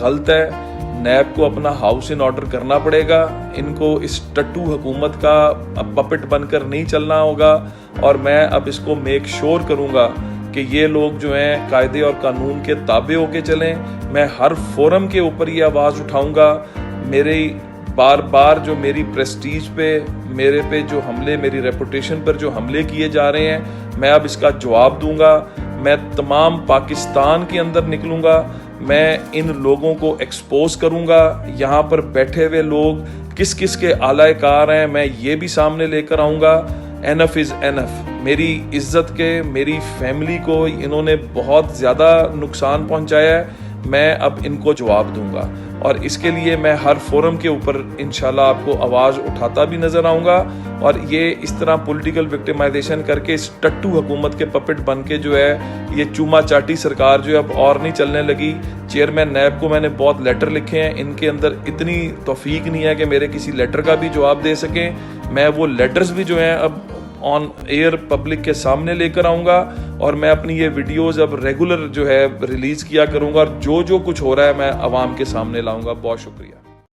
गलत है। नैब को अपना हाउस इन ऑर्डर करना पड़ेगा। इनको इस टट्टू हुकूमत का अब पपेट बनकर नहीं चलना होगा और मैं अब इसको मेक श्योर करूंगा कि ये लोग जो हैं कायदे और कानून के ताबे होके चलें। मैं हर फोरम के ऊपर ये आवाज़ उठाऊंगा। मेरे बार बार जो मेरी प्रेस्टीज पे, मेरे पे जो हमले, मेरी रेपुटेशन पर जो हमले किए जा रहे हैं, मैं अब इसका जवाब दूंगा। मैं तमाम पाकिस्तान के अंदर निकलूंगा। मैं इन लोगों को एक्सपोज करूंगा। यहाँ पर बैठे हुए लोग किस किस के आलाकार हैं, मैं ये भी सामने लेकर आऊँगा। Enough is enough. मेरी इज्जत के, मेरी फैमिली को इन्होंने बहुत ज़्यादा नुकसान पहुँचाया है। मैं अब इनको जवाब दूंगा और इसके लिए मैं हर फोरम के ऊपर इंशाल्लाह आपको आवाज़ उठाता भी नज़र आऊँगा। और ये इस तरह पॉलिटिकल विक्टिमाइजेशन करके इस टट्टू हुकूमत के पपेट बन के जो है ये चूमा चाटी सरकार जो है अब और नहीं चलने लगी। चेयरमैन नैब को मैंने बहुत लेटर लिखे हैं, इनके अंदर इतनी तौफीक नहीं है कि मेरे किसी लेटर का भी जवाब दे सकें। मैं वो लेटर्स भी जो हैं अब ऑन एयर पब्लिक के सामने लेकर आऊँगा और मैं अपनी ये वीडियोस अब रेगुलर जो है रिलीज़ किया करूँगा और जो जो कुछ हो रहा है मैं आवाम के सामने लाऊँगा। बहुत शुक्रिया।